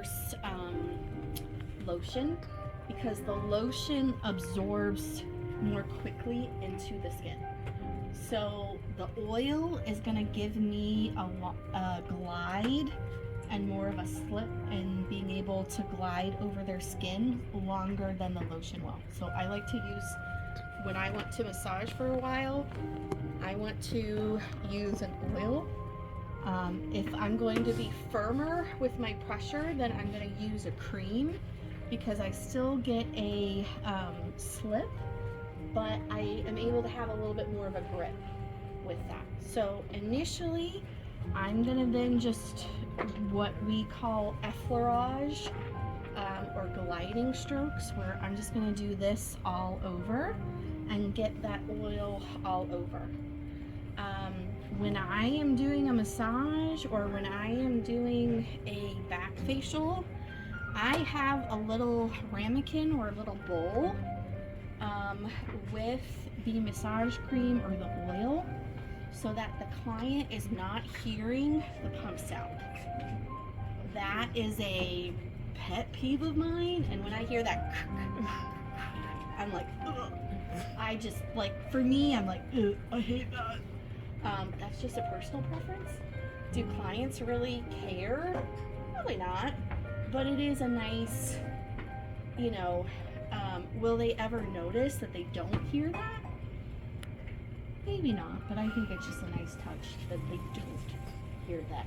course lotion, because the lotion absorbs more quickly into the skin. So the oil is going to give me a glide and more of a slip and being able to glide over their skin longer than the lotion will. So I like to use, when I want to massage for a while, I want to use an oil. If I'm going to be firmer with my pressure, then I'm going to use a cream, because I still get a slip, but I am able to have a little bit more of a grip with that. So initially, I'm going to then just what we call effleurage or gliding strokes, where I'm just going to do this all over and get that oil all over. When I am doing a massage or when I am doing a back facial, I have a little ramekin or a little bowl with the massage cream or the oil, so that the client is not hearing the pump sound. That is a pet peeve of mine, and when I hear that, I'm like, ugh. I just, like, for me, I'm like, ugh, I hate that. That's just a personal preference. Do clients really care? Probably not, but it is a nice, you know, will they ever notice that they don't hear that? Maybe not, but I think it's just a nice touch that they don't hear that,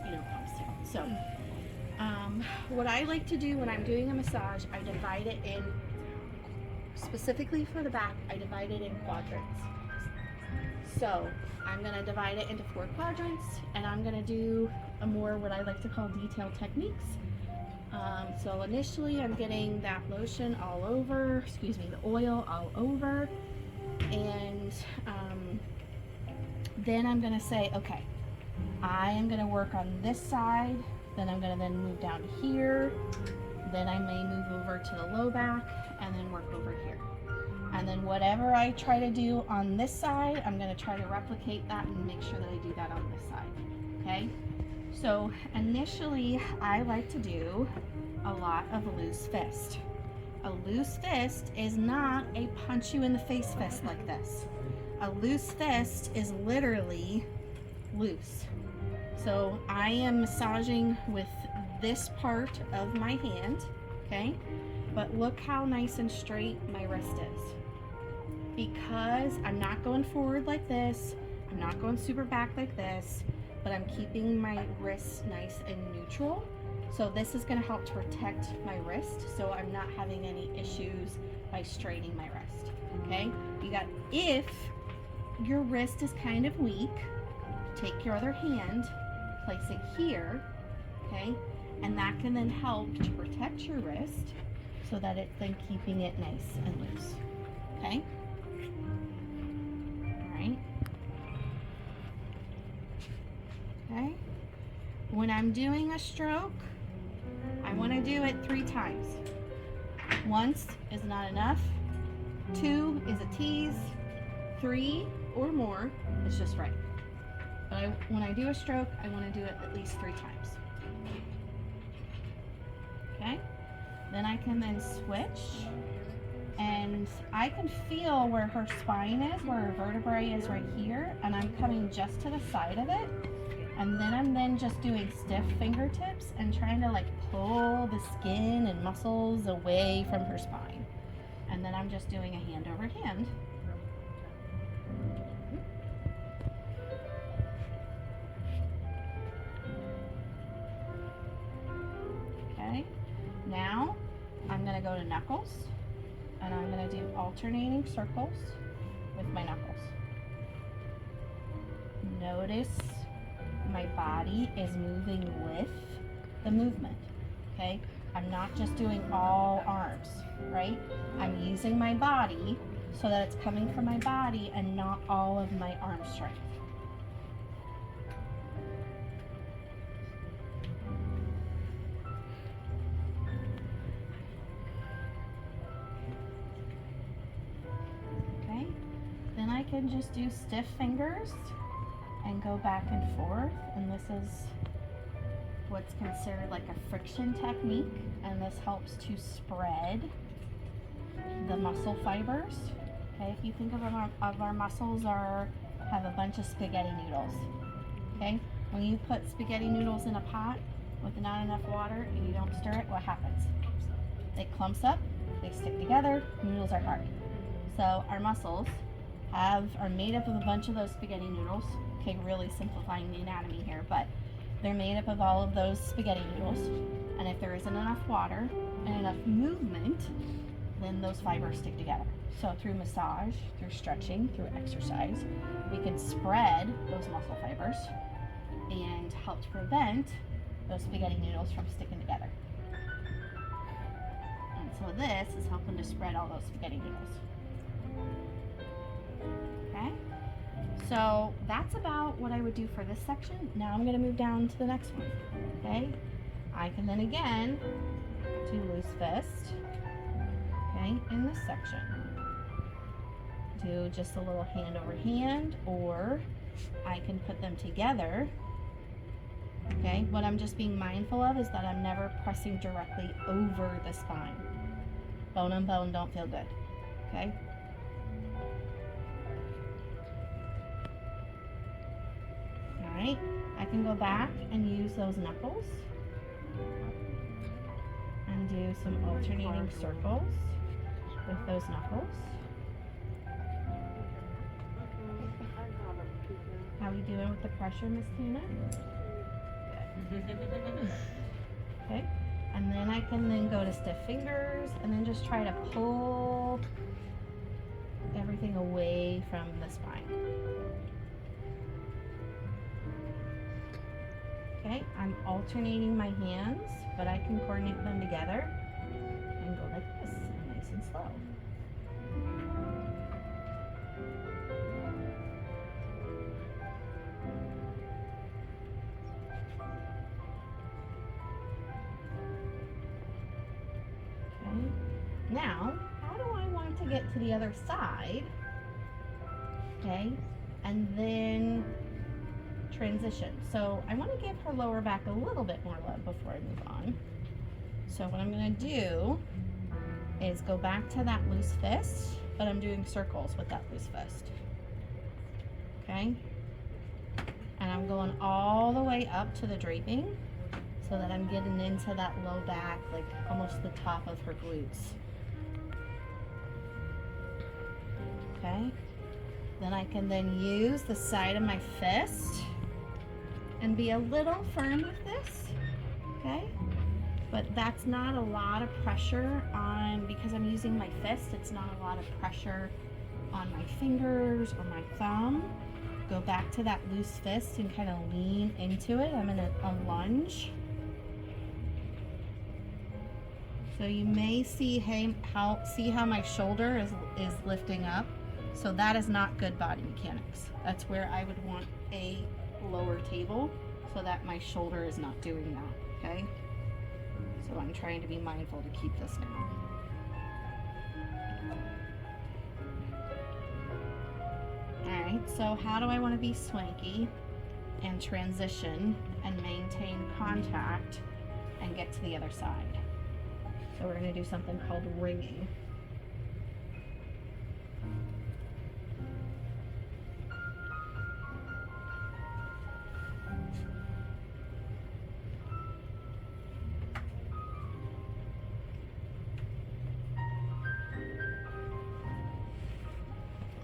you know, pump sound. So, what I like to do when I'm doing a massage, I divide it in, specifically for the back, I divide it in quadrants. So I'm going to divide it into 4 quadrants, and I'm going to do a more what I like to call detailed techniques. So initially I'm getting that lotion all over, excuse me, the oil all over, and then I'm going to say, okay, I am going to work on this side, then I'm going to then move down here, then I may move over to the low back, and then work over here. And then whatever I try to do on this side, I'm going to try to replicate that and make sure that I do that on this side. Okay? So initially, I like to do a lot of loose fist. A loose fist is not a punch you in the face fist like this. A loose fist is literally loose. So I am massaging with this part of my hand, okay? But look how nice and straight my wrist is. Because I'm not going forward like this, I'm not going super back like this, but I'm keeping my wrist nice and neutral. So this is going to help to protect my wrist, so I'm not having any issues by straining my wrist. Okay? You got, if your wrist is kind of weak, take your other hand, place it here, okay? And that can then help to protect your wrist so that it's then keeping it nice and loose. Okay? Alright. Okay? When I'm doing a stroke, I want to do it 3 times. Once is not enough. 2 is a tease. 3 or more is just right. But when I do a stroke, I want to do it at least 3 times. Okay? Then I can then switch, and I can feel where her spine is, where her vertebrae is right here, and I'm coming just to the side of it. And then I'm just doing stiff fingertips and trying to like pull the skin and muscles away from her spine. And then I'm just doing a hand over hand. Okay, now I'm going to go to knuckles, and I'm going to do alternating circles with my knuckles. Notice my body is moving with the movement, okay? I'm not just doing all arms, right? I'm using my body so that it's coming from my body and not all of my arm strength. Okay, then I can just do stiff fingers and go back and forth, and this is what's considered like a friction technique, and this helps to spread the muscle fibers. Okay, if you think of our muscles have a bunch of spaghetti noodles. Okay, when you put spaghetti noodles in a pot with not enough water and you don't stir it, what happens? It clumps up, they stick together, noodles are hard. So our muscles are made up of a bunch of those spaghetti noodles. Okay, really simplifying the anatomy here, but they're made up of all of those spaghetti noodles. And if there isn't enough water and enough movement, then those fibers stick together. So through massage, through stretching, through exercise, we can spread those muscle fibers and help to prevent those spaghetti noodles from sticking together. And so this is helping to spread all those spaghetti noodles. Okay, so that's about what I would do for this section. Now I'm going to move down to the next one. Okay, I can then again do loose fist. Okay, in this section, do just a little hand over hand, or I can put them together. Okay, what I'm just being mindful of is that I'm never pressing directly over the spine. Bone on bone don't feel good. Okay. All right, I can go back and use those knuckles and do some alternating circles with those knuckles. How are you doing with the pressure, Miss Tina? Okay, and then I can then go to stiff fingers and then just try to pull everything away from the spine. Okay, I'm alternating my hands, but I can coordinate them together and go like this, nice and slow. Now, how do I want to get to the other side? Okay, and then transition. So I want to give her lower back a little bit more love before I move on. So what I'm going to do is go back to that loose fist, but I'm doing circles with that loose fist. Okay, and I'm going all the way up to the draping so that I'm getting into that low back, like almost the top of her glutes. Okay, then I can then use the side of my fist and be a little firm with this, okay? But that's not a lot of pressure on, because I'm using my fist, it's not a lot of pressure on my fingers or my thumb. Go back to that loose fist and kind of lean into it. I'm in a lunge. So you may see how my shoulder is lifting up. So that is not good body mechanics. That's where I would want a lower table so that my shoulder is not doing that, okay? So I'm trying to be mindful to keep this down. All right, so how do I want to be swanky and transition and maintain contact and get to the other side? So we're going to do something called ringing.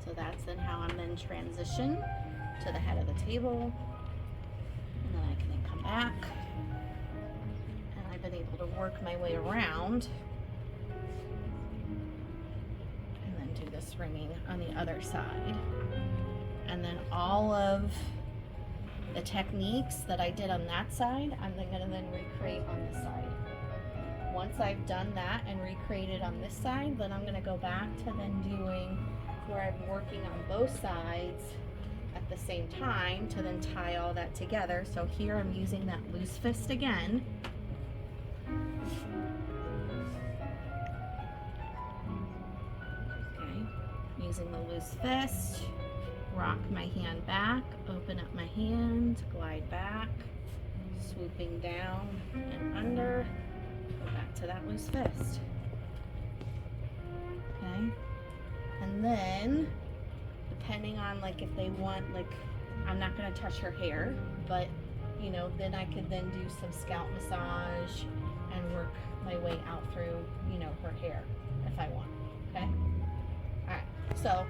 So that's then how I'm then transition to the head of the table. And then I can then come back. And I've been able to work my way around. And then do this ringing on the other side. And then all of the techniques that I did on that side, I'm then going to then recreate on this side. Once I've done that and recreated on this side, then I'm going to go back to then doing where I'm working on both sides at the same time to then tie all that together. So here I'm using that loose fist again. Okay, using the loose fist, rock my hand back, open up my hand, glide back, Swooping down and under, go back to that loose fist. Okay, and then depending on like if they want, like, I'm not going to touch her hair, but you know, then I could then do some scalp massage and work my way out through, you know, her hair if I want. Okay, all right, so